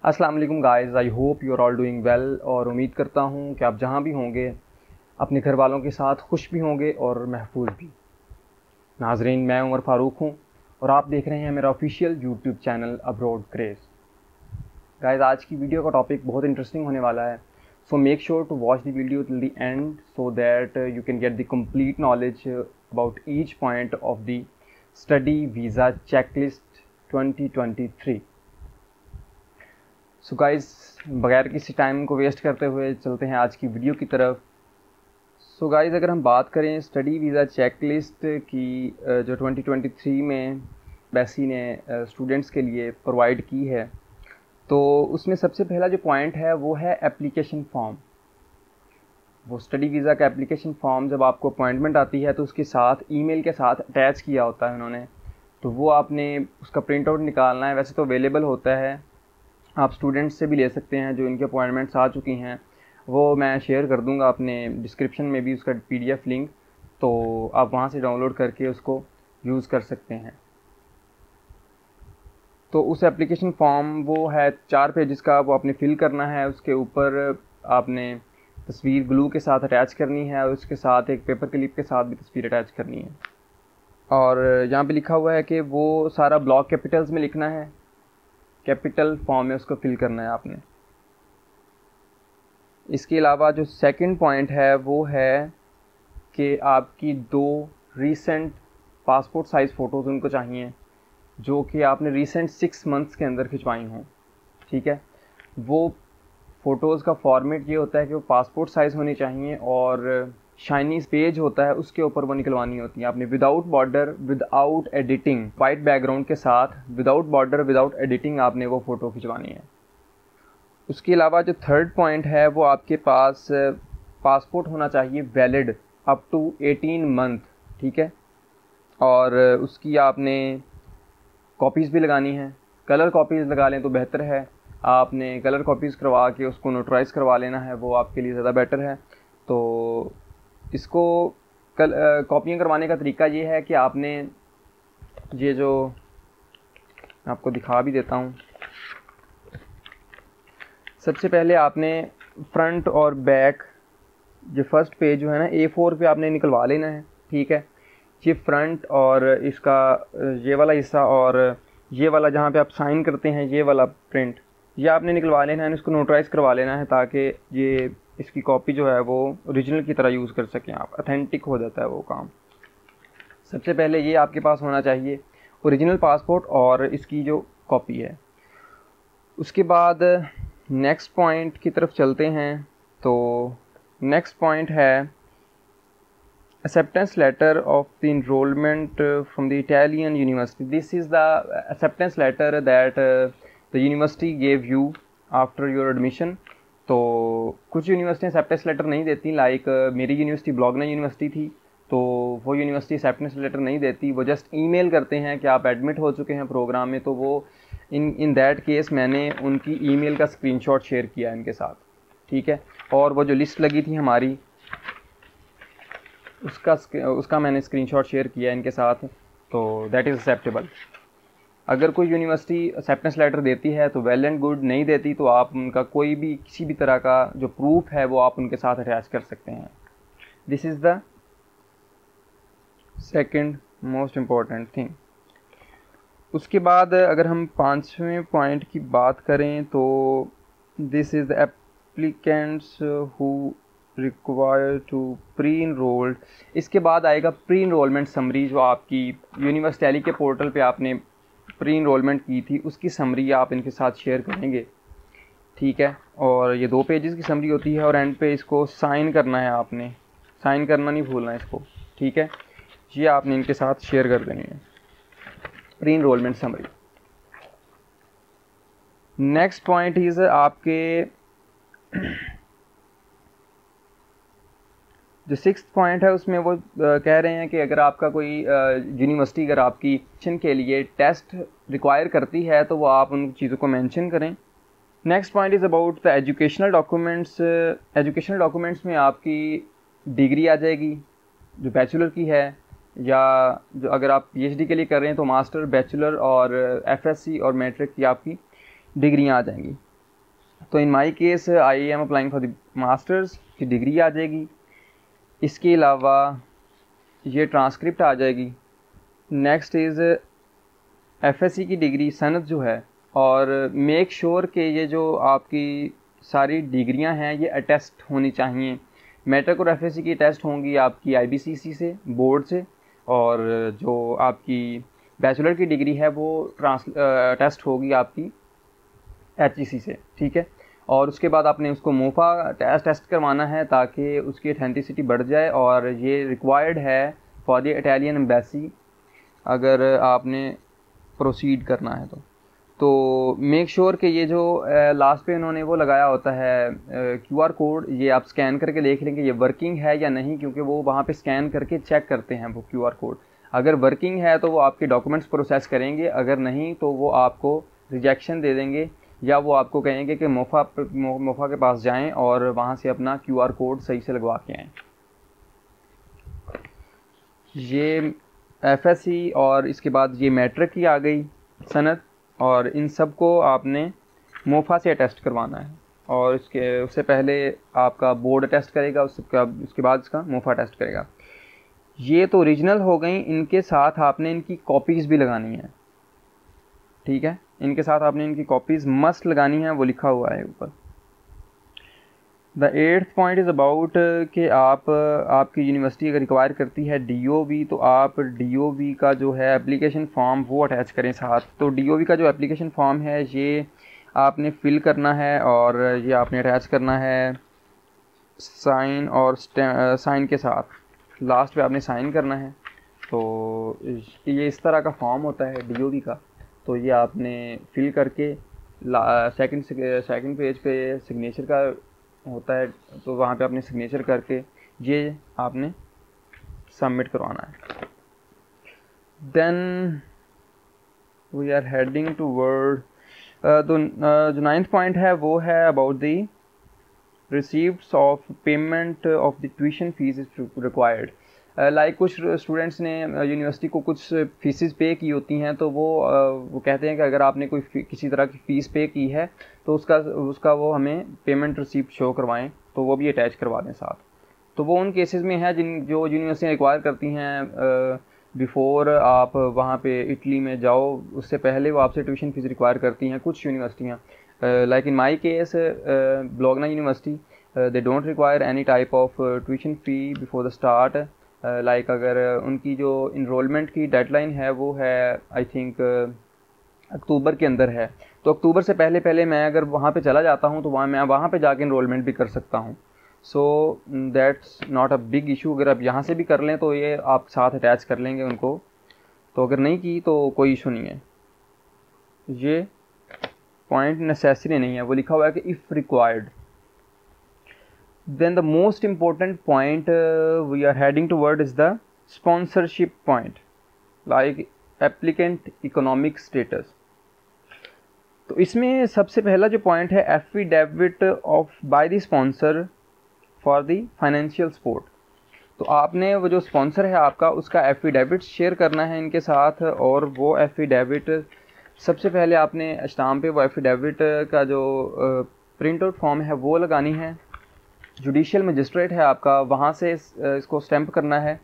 अस्सलाम वालेकुम guys, I hope you are all doing well. और उम्मीद करता हूँ कि आप जहाँ भी होंगे अपने घर वालों के साथ खुश भी होंगे और महफूज भी। नाजरीन, मैं उमर फ़ारूक हूँ और आप देख रहे हैं मेरा official YouTube channel abroad craze. Guys, आज की वीडियो का टॉपिक बहुत इंटरेस्टिंग होने वाला है, so make sure to watch the video till the end so that you can get the complete knowledge about each point of the study visa checklist 2023। So guys, बगैर किसी time को waste करते हुए चलते हैं आज की वीडियो की तरफ। सो गाइज़, अगर हम बात करें स्टडी वीज़ा चेकलिस्ट की जो 2023 में एम्बेसी ने स्टूडेंट्स के लिए प्रोवाइड की है, तो उसमें सबसे पहला जो पॉइंट है वो है एप्लीकेशन फ़ॉर्म। वो स्टडी वीज़ा का एप्लीकेशन फ़ॉर्म जब आपको अपॉइंटमेंट आती है तो उसके साथ ईमेल के साथ अटैच किया होता है उन्होंने, तो वो आपने उसका प्रिंट आउट निकालना है। वैसे तो अवेलेबल होता है, आप स्टूडेंट्स से भी ले सकते हैं जो इनके अपॉइंटमेंट्स आ चुकी हैं। वो मैं शेयर कर दूंगा अपने डिस्क्रिप्शन में भी उसका PDF लिंक, तो आप वहाँ से डाउनलोड करके उसको यूज़ कर सकते हैं। तो उस एप्लीकेशन फॉर्म वो है 4 पेजेस का, वो आपने फिल करना है। उसके ऊपर आपने तस्वीर ग्लू के साथ अटैच करनी है और उसके साथ एक पेपर क्लिप के साथ भी तस्वीर अटैच करनी है। और यहाँ पे लिखा हुआ है कि वो सारा ब्लॉक कैपिटल्स में लिखना है, कैपिटल फॉर्म में उसको फिल करना है आपने। इसके अलावा जो सेकंड पॉइंट है वो है कि आपकी 2 रीसेंट पासपोर्ट साइज़ फ़ोटोज़ उनको चाहिए जो कि आपने रीसेंट 6 मंथ्स के अंदर खिंचवाई हों। ठीक है, वो फ़ोटोज़ का फॉर्मेट ये होता है कि वो पासपोर्ट साइज़ होनी चाहिए और शाइनी पेज होता है उसके ऊपर वो निकलवानी होती है आपने, without border, without editing, white background के साथ, विदाउट बॉर्डर, विदाउट एडिटिंग आपने वो फ़ोटो खिंचवानी है। उसके अलावा जो थर्ड पॉइंट है वो आपके पास पासपोर्ट होना चाहिए वैलिड अप टू 18 मंथ। ठीक है, और उसकी आपने कॉपीज़ भी लगानी है। कलर कॉपीज़ लगा लें तो बेहतर है, आपने कलर कॉपीज़ करवा के उसको नोटराइज़ करवा लेना है, वो आपके लिए ज़्यादा बेटर है। तो इसको कॉपियाँ करवाने का तरीका ये है कि आपने ये जो आपको दिखा भी देता हूँ, सबसे पहले आपने फ्रंट और बैक जो फर्स्ट पेज जो है ना A4 पे आपने निकलवा लेना है। ठीक है, ये फ्रंट और इसका ये वाला हिस्सा और ये वाला जहाँ पे आप साइन करते हैं ये वाला प्रिंट, ये आपने निकलवा लेना है, इसको नोटराइज़ करवा लेना है ताकि ये इसकी कॉपी जो है वो ओरिजिनल की तरह यूज़ कर सकें आप, ऑथेंटिक हो जाता है वो काम। सबसे पहले ये आपके पास होना चाहिए ओरिजिनल पासपोर्ट और इसकी जो कॉपी है। उसके बाद नेक्स्ट पॉइंट की तरफ चलते हैं। तो नेक्स्ट पॉइंट है acceptance letter of the enrollment from the Italian university. This is the acceptance letter that the university gave you after your admission. तो कुछ यूनिवर्सिटी एक्सेप्टेंस लेटर नहीं देती, लाइक मेरी यूनिवर्सिटी ब्लॉगना यूनिवर्सिटी थी, तो वो यूनिवर्सिटी एक्सेप्टेंस लेटर नहीं देती, वो जस्ट ईमेल करते हैं कि आप एडमिट हो चुके हैं प्रोग्राम में। तो वो इन दैट केस मैंने उनकी ईमेल का स्क्रीनशॉट शेयर किया इनके साथ। ठीक है, और वो जो लिस्ट लगी थी हमारी उसका मैंने स्क्रीनशॉट शेयर किया इनके साथ, तो दैट इज़ एक्सेप्टेबल। अगर कोई यूनिवर्सिटी एक्सेप्टेंस लेटर देती है तो वेल एंड गुड, नहीं देती तो आप उनका कोई भी किसी भी तरह का जो प्रूफ है वो आप उनके साथ अटैच कर सकते हैं। This is the second most important thing. उसके बाद अगर हम 5वें पॉइंट की बात करें तो this is the applicants who require to pre enrolled. इसके बाद आएगा प्री इनरोलमेंट समरी, जो आपकी यूनिवर्सिटी के पोर्टल पे आपने प्री इनरोलमेंट की थी उसकी समरी आप इनके साथ शेयर करेंगे। ठीक है, और ये 2 पेजेस की समरी होती है और एंड पे इसको साइन करना है, आपने साइन करना नहीं भूलना है इसको। ठीक है, ये आपने इनके साथ शेयर कर देनी है pre enrolment summary. Next point is आपके जो 6th पॉइंट है उसमें वो कह रहे हैं कि अगर आपका कोई यूनिवर्सिटी अगर आपकी एडमिशन के लिए टेस्ट रिक्वायर करती है तो वो आप उन चीज़ों को मेंशन करें। Next point is about the educational documents. Educational documents में आपकी डिग्री आ जाएगी जो बैचलर की है, या जो अगर आप PhD के लिए कर रहे हैं तो मास्टर, बैचलर और FSc और मैट्रिक की आपकी डिग्रियाँ आ जाएंगी। तो in my case I am applying for the masters की डिग्री आ जाएगी। इसके अलावा ये ट्रांसक्रिप्ट आ जाएगी। नेक्स्ट इज़ एफएससी की डिग्री सनद जो है, और मेक श्योर कि ये जो आपकी सारी डिग्रियां हैं ये अटेस्ट होनी चाहिए। मैट्रिक और एफएससी की टेस्ट होंगी आपकी आईबीसीसी से, बोर्ड से, और जो आपकी बैचलर की डिग्री है वो टेस्ट होगी आपकी एचईसी से, ठीक है। और उसके बाद आपने उसको मोफा टेस्ट करवाना है ताकि उसकी ऑथेंटिसिटी बढ़ जाए, और ये रिक्वायर्ड है फॉर द इटालियन एम्बेसी अगर आपने प्रोसीड करना है तो मेक श्योर कि ये जो लास्ट पे इन्होंने वो लगाया होता है क्यूआर कोड, ये आप स्कैन करके देख लेंगे ये वर्किंग है या नहीं, क्योंकि वो वहाँ पे स्कैन करके चेक करते हैं वो क्यूआर कोड। अगर वर्किंग है तो वो आपके डॉक्यूमेंट्स प्रोसेस करेंगे, अगर नहीं तो वो आपको रिजेक्शन दे देंगे, या वो आपको कहेंगे कि मोफा के पास जाएं और वहाँ से अपना क्यूआर कोड सही से लगवा के आएँ। ये एफएससी और इसके बाद ये मैट्रिक की आ गई सनद, और इन सब को आपने मोफा से अटेस्ट करवाना है, और उससे पहले आपका बोर्ड टेस्ट करेगा, उसके बाद इसका मोफा टेस्ट करेगा। ये तो ओरिजिनल हो गई, इनके साथ आपने इनकी कॉपीज़ भी लगानी है, ठीक है। इनके साथ आपने इनकी कॉपीज़ मस्ट लगानी है, वो लिखा हुआ है ऊपर। The 8th point is about कि आपकी यूनिवर्सिटी अगर रिक्वायर करती है डीओवी, तो आप डीओवी का जो है एप्लीकेशन फॉर्म वो अटैच करें साथ। तो डीओवी का जो एप्लीकेशन फॉर्म है ये आपने फिल करना है, और ये आपने अटैच करना है साइन और साइन के साथ, लास्ट पे आपने साइन करना है। तो ये इस तरह का फॉर्म होता है डीओवी का, तो ये आपने फिल करके सेकंड पेज पे सिग्नेचर का होता है, तो वहाँ पे आपने सिग्नेचर करके ये आपने सबमिट करवाना है। Then we are heading toward जो 9th पॉइंट है वो है about the receipts of payment of the tuition fees is required. Like कुछ स्टूडेंट्स ने यूनिवर्सिटी को कुछ फीसिस पे की होती हैं, तो वो कहते हैं कि अगर आपने कोई किसी तरह की फ़ीस पे की है तो उसका वो हमें पेमेंट रिसीप्ट शो करवाएं, तो वो भी अटैच करवा दें साथ। तो वो उन केसेस में है जो यूनिवर्सिटी रिक्वायर करती हैं बिफ़ोर आप वहाँ पे इटली में जाओ, उससे पहले वो आपसे ट्यूशन फ़ीस रिक्वायर करती हैं कुछ यूनिवर्सिटियाँ। Like in my case Bologna university they don't require any type of tuition fee before the start. Like अगर उनकी जो इनरोलमेंट की डेडलाइन है वो है आई थिंक अक्टूबर के अंदर है, तो अक्टूबर से पहले मैं अगर वहाँ पे चला जाता हूँ तो मैं वहाँ पे जाके इनरोलमेंट भी कर सकता हूँ। So that's not a big issue. अगर आप यहाँ से भी कर लें तो ये आप साथ अटैच कर लेंगे उनको, तो अगर नहीं की तो कोई इशू नहीं है। ये पॉइंट नेसेसरी नहीं है, वो लिखा हुआ है कि if required. Then the most important point we are heading toward is the sponsorship point, like applicant economic status. तो इसमें सबसे पहला जो पॉइंट है affidavit of by the sponsor for the financial support. तो आपने वो जो स्पॉन्सर है आपका उसका एफिडेविट शेयर करना है इनके साथ, और वो एफिडेविट सबसे पहले आपने स्टाम्प पे वो एफिडेविट का जो प्रिंट आउट फॉर्म है वो लगानी है। जुडिशियल मजिस्ट्रेट है आपका, वहाँ से इसको स्टैम्प करना है।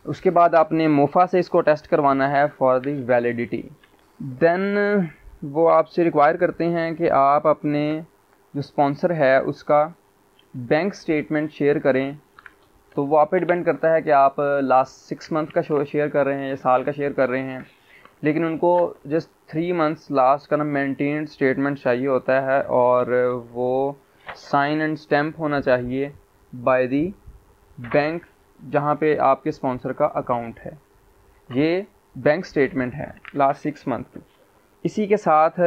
उसके बाद आपने मोफा से इसको टेस्ट करवाना है फॉर द वैलिडिटी। देन वो आपसे रिक्वायर करते हैं कि आप अपने जो स्पॉन्सर है उसका बैंक स्टेटमेंट शेयर करें। तो वो आप पे डिपेंड करता है कि आप लास्ट 6 मंथ का शेयर कर रहे हैं या साल का शेयर कर रहे हैं, लेकिन उनको जस्ट 3 मंथ्स लास्ट का ना मेंटेन्ड स्टेटमेंट चाहिए होता है, और वो साइन एंड स्टैम्प होना चाहिए बाय दी बैंक जहाँ पे आपके स्पॉन्सर का अकाउंट है। ये बैंक स्टेटमेंट है लास्ट 6 मंथ की। इसी के साथ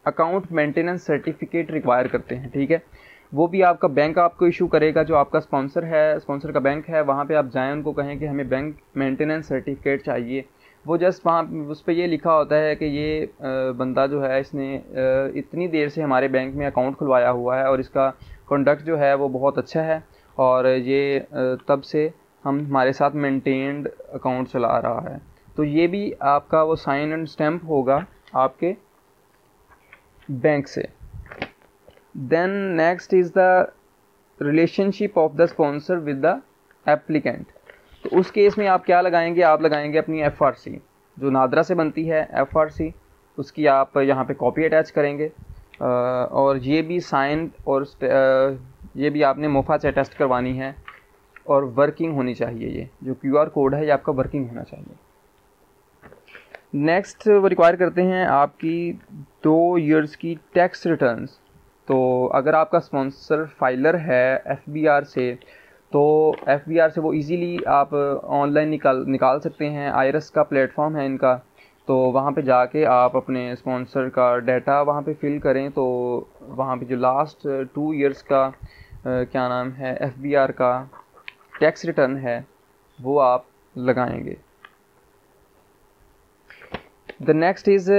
अकाउंट मेंटेनेंस सर्टिफिकेट रिक्वायर करते हैं, ठीक है। वो भी आपका बैंक आपको इशू करेगा, जो आपका स्पॉन्सर है, स्पॉन्सर का बैंक है, वहाँ पे आप जाएं उनको कहें कि हमें बैंक मेंटेनेंस सर्टिफिकेट चाहिए। वो जस्ट वहाँ उस पर ये लिखा होता है कि ये बंदा जो है इसने इतनी देर से हमारे बैंक में अकाउंट खुलवाया हुआ है और इसका कंडक्ट जो है वो बहुत अच्छा है, और ये तब से हमारे साथ मेंटेन्ड अकाउंट चला रहा है। तो ये भी आपका वो साइन एंड स्टैम्प होगा आपके बैंक से। Then next is the relationship of the sponsor with the applicant. तो उस केस में आप क्या लगाएंगे, आप लगाएंगे अपनी FRC जो नादरा से बनती है, FRC, उसकी आप यहाँ पे कॉपी अटैच करेंगे और ये भी साइन और ये भी आपने मोफा से टेस्ट करवानी है और वर्किंग होनी चाहिए। ये जो QR कोड है ये आपका वर्किंग होना चाहिए। नेक्स्ट वो रिक्वायर करते हैं आपकी 2 ईयर्स की टैक्स रिटर्न्स। तो अगर आपका स्पॉन्सर फाइलर है FBR से, तो FBR से वो इजीली आप ऑनलाइन निकाल सकते हैं। IRS का प्लेटफॉर्म है इनका, तो वहाँ पे जाके आप अपने स्पॉन्सर का डाटा वहाँ पे फिल करें, तो वहाँ पे जो लास्ट 2 ईयर्स का क्या नाम है FBR का टैक्स रिटर्न है वो आप लगाएंगे। The next is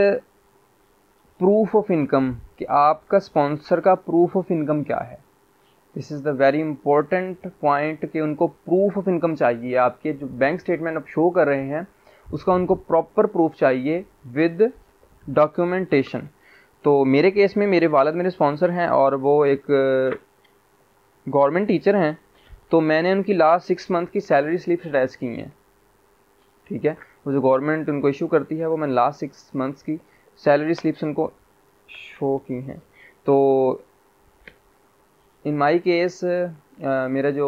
proof of income, कि आपका स्पॉन्सर का प्रूफ ऑफ इनकम क्या है। This is the very important point कि उनको प्रूफ ऑफ इनकम चाहिए। आपके जो बैंक स्टेटमेंट आप शो कर रहे हैं उसका उनको प्रॉपर प्रूफ चाहिए विद डॉक्यूमेंटेशन। तो मेरे केस में मेरे वालिद मेरे स्पॉन्सर हैं और वो एक गवर्नमेंट टीचर हैं, तो मैंने उनकी लास्ट 6 मंथ की सैलरी स्लिप्स अटैच की हैं। ठीक है, वो जो गवर्नमेंट उनको इशू करती है वो मैंने लास्ट 6 मंथ्स की सैलरी स्लिप्स उनको शो की हैं। तो इन माई केस मेरा जो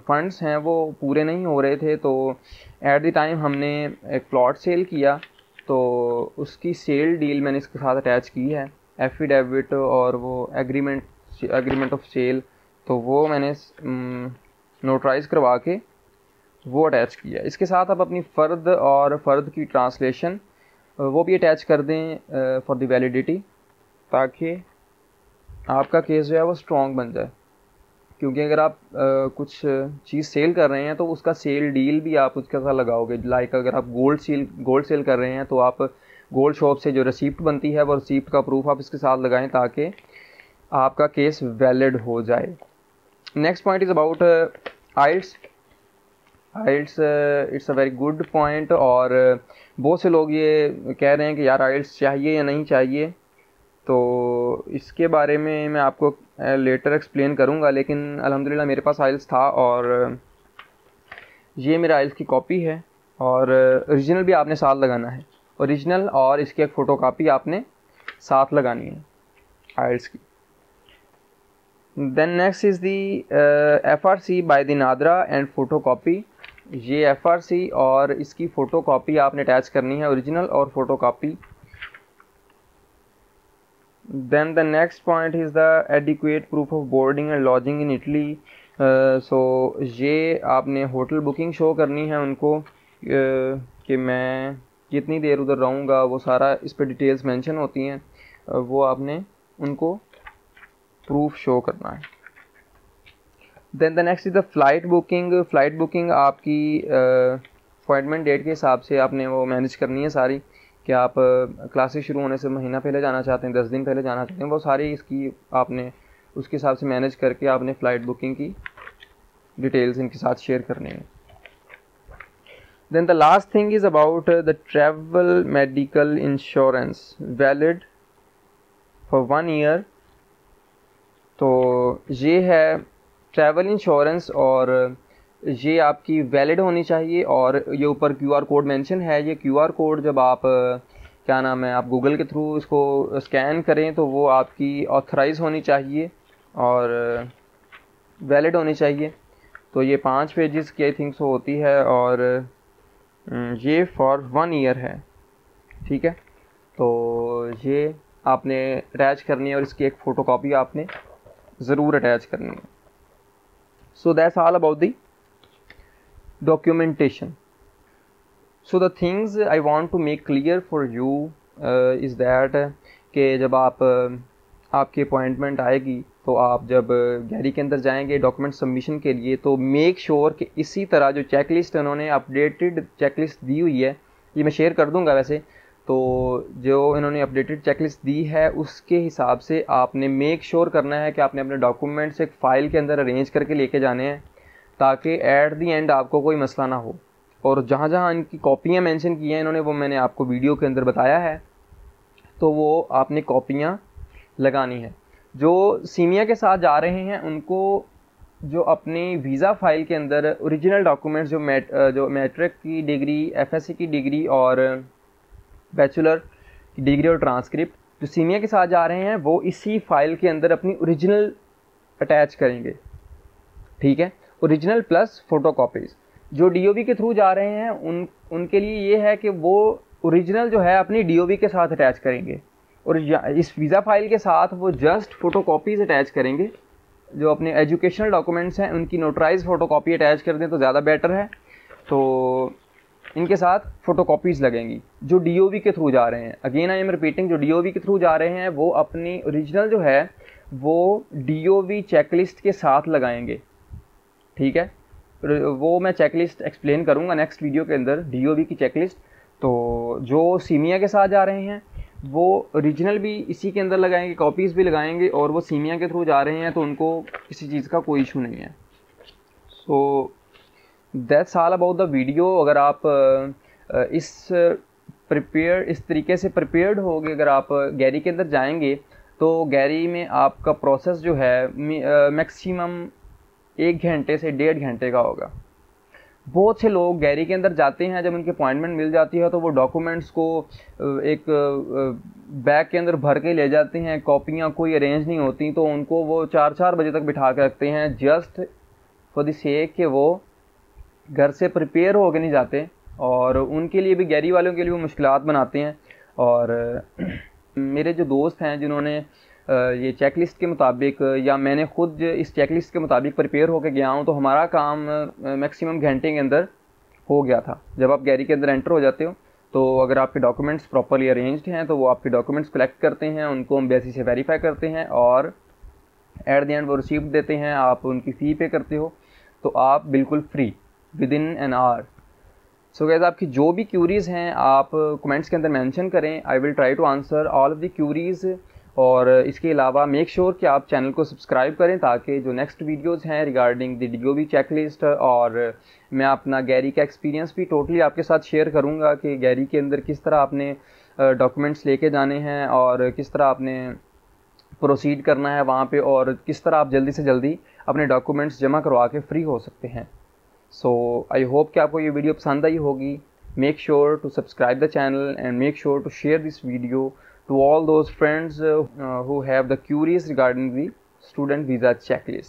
फंड्स हैं वो पूरे नहीं हो रहे थे, तो एट द टाइम हमने एक प्लॉट सेल किया, तो उसकी सेल डील मैंने इसके साथ अटैच की है, एफिडेविट और वो एग्रीमेंट ऑफ सेल, तो वो मैंने नोटराइज करवा के वो अटैच किया। इसके साथ आप अपनी फ़र्द और फ़र्द की ट्रांसलेशन वो भी अटैच कर दें फॉर द वैलिडिटी, ताकि आपका केस जो है वो स्ट्रॉन्ग बन जाए। क्योंकि अगर आप कुछ चीज़ सेल कर रहे हैं तो उसका सेल डील भी आप उसके साथ लगाओगे। लाइक अगर आप गोल्ड सेल कर रहे हैं तो आप गोल्ड शॉप से जो रिसिप्ट बनती है वो रिसिप्ट का प्रूफ आप इसके साथ लगाएं, ताकि आपका केस वैलिड हो जाए। Next point is about IELTS. It's a very good point, और बहुत से लोग ये कह रहे हैं कि यार आइल्स चाहिए या नहीं चाहिए, तो इसके बारे में मैं आपको लेटर एक्सप्लेन करूंगा। लेकिन अल्हम्दुलिल्लाह मेरे पास आइल्स था और ये मेरा आइल्स की कॉपी है, और ओरिजिनल भी आपने साथ लगाना है, ओरिजिनल और इसकी एक फ़ोटो कापी आपने साथ लगानी है आइल्स की। Then next is the FRC by the NADRA and photo copy. ये FRC और इसकी फ़ोटो कॉपी आपने अटैच करनी है, ओरिजिनल और photo copy. Then the next point is the adequate proof of boarding and lodging in Italy. So ये आपने hotel booking show करनी है उनको कि मैं कितनी देर उधर रहूँगा, वो सारा इस पर डिटेल्स मेंशन होती हैं, वो आपने उनको प्रूफ शो करना है। Then the next is the flight booking. Flight booking आपकी अपॉइंटमेंट डेट के हिसाब से आपने वो मैनेज करनी है सारी, कि आप क्लासेस शुरू होने से महीना पहले जाना चाहते हैं, 10 दिन पहले जाना चाहते हैं, वो सारी इसकी आपने उसके हिसाब से मैनेज करके आपने फ़्लाइट बुकिंग की डिटेल्स इनके साथ शेयर करनी है। Then the last thing is about the travel medical insurance valid for 1 year. तो ये है ट्रैवल इंश्योरेंस, और ये आपकी वैलिड होनी चाहिए, और ये ऊपर QR कोड मेंशन है। ये QR कोड जब आप क्या नाम है आप गूगल के थ्रू इसको स्कैन करें तो वो आपकी ऑथराइज़ होनी चाहिए और वैलिड होनी चाहिए। तो ये 5 पेजेस की आई थिंक सो होती है, और ये फॉर 1 ईयर है। ठीक है, तो ये आपने अटैच करनी है और इसकी एक फ़ोटो कॉपी आपने ज़रूर अटैच करनी है। So that's all about the documentation. So the things I want to make clear for you is that कि जब आपकी अपॉइंटमेंट आएगी तो आप जब गैरी के अंदर जाएंगे डॉक्यूमेंट सबमिशन के लिए, तो मेक श्योर कि इसी तरह जो चेकलिस्ट उन्होंने अपडेटेड चेकलिस्ट दी हुई है, ये मैं शेयर कर दूंगा वैसे, तो जो इन्होंने अपडेटेड चेकलिस्ट दी है उसके हिसाब से आपने मेक श्योर करना है कि आपने अपने डॉक्यूमेंट्स एक फ़ाइल के अंदर अरेंज करके लेके जाने हैं, ताकि एट दी एंड आपको कोई मसला ना हो। और जहाँ जहाँ इनकी कॉपियाँ मेंशन की हैं इन्होंने, वो मैंने आपको वीडियो के अंदर बताया है, तो वो आपने कॉपियाँ लगानी है। जो सीमिया के साथ जा रहे हैं उनको जो अपनी वीज़ा फ़ाइल के अंदर ओरिजिनल डॉक्यूमेंट्स जो मैट्रिक की डिग्री, एफएससी की डिग्री और बैचलर की डिग्री और ट्रांसक्रिप्ट जो सीमिया के साथ जा रहे हैं वो इसी फाइल के अंदर अपनी ओरिजिनल अटैच करेंगे, ठीक है। Original plus photocopies. जो डीओबी के थ्रू जा रहे हैं उनके लिए ये है कि वो ओरिजिनल जो है अपनी डीओबी के साथ अटैच करेंगे और इस वीज़ा फाइल के साथ वो जस्ट फ़ोटोकॉपीज़ अटैच करेंगे। जो अपने एजुकेशनल डॉक्यूमेंट्स हैं उनकी नोटराइज फ़ोटोकॉपी अटैच कर दें तो ज़्यादा बेटर है। तो इनके साथ फ़ोटोकॉपीज़ लगेंगी जो डीओबी के थ्रू जा रहे हैं। अगेन आई एम रिपीटिंग, जो डीओबी के थ्रू जा रहे हैं वो अपनी ओरिजिनल जो है वो डीओबी चेकलिस्ट के साथ लगाएंगे, ठीक है। वो मैं चेकलिस्ट एक्सप्लेन करूँगा नेक्स्ट वीडियो के अंदर, डीओबी की चेकलिस्ट। तो जो सीमिया के साथ जा रहे हैं वो ओरिजिनल भी इसी के अंदर लगाएंगे, कॉपीज़ भी लगाएंगे, और वो सीमिया के थ्रू जा रहे हैं तो उनको किसी चीज़ का कोई इशू नहीं है। So that's all about the video. अगर आप इस तरीके से प्रिपेयर्ड होगे, अगर आप गैरी के अंदर जाएंगे तो गैरी में आपका प्रोसेस जो है मैक्सिमम 1 घंटे से 1.5 घंटे का होगा। बहुत से लोग गैरी के अंदर जाते हैं, जब उनकी अपॉइंटमेंट मिल जाती है तो वो डॉक्यूमेंट्स को एक बैग के अंदर भर के ले जाते हैं, कॉपियाँ कोई अरेंज नहीं होती तो उनको वो 4-4 बजे तक बिठा के रखते हैं जस्ट फॉर द सेक कि वो घर से प्रिपेयर होके नहीं जाते, और उनके लिए भी, गैरी वालों के लिए वो मुश्किलात बनाते हैं। और मेरे जो दोस्त हैं जिन्होंने ये चेकलिस्ट के मुताबिक, या मैंने खुद इस चेकलिस्ट के मुताबिक प्रिपेयर होकर गया हूँ, तो हमारा काम मैक्सिमम घंटे के अंदर हो गया था। जब आप गैरी के अंदर एंटर हो जाते हो तो अगर आपके डॉक्यूमेंट्स प्रॉपरली अरेंज्ड हैं तो वो आपके डॉक्यूमेंट्स कलेक्ट करते हैं, उनको एम्बेसी से वेरीफाई करते हैं और एट द एंड वो रिसीप्ट देते हैं, आप उनकी फ़ी पे करते हो, तो आप बिल्कुल free with in an hour. So guys, आपकी जो भी क्यूरीज़ हैं आप कमेंट्स के अंदर मेंशन करें, I will try to answer all of the queries. और इसके अलावा मेक श्योर कि आप चैनल को सब्सक्राइब करें ताकि जो नेक्स्ट वीडियोज़ हैं रिगार्डिंग द डीओबी चेकलिस्ट, और मैं अपना गैरी का एक्सपीरियंस भी टोटली आपके साथ शेयर करूंगा कि गैरी के अंदर किस तरह आपने डॉक्यूमेंट्स लेके जाने हैं और किस तरह आपने प्रोसीड करना है वहाँ पे, और किस तरह आप जल्दी से जल्दी अपने डॉक्यूमेंट्स जमा करवा के फ्री हो सकते हैं। सो आई होप कि आपको ये वीडियो पसंद आई होगी। Make sure to subscribe the channel and make sure to share this video to all those friends who have the queries regarding the student visa checklist.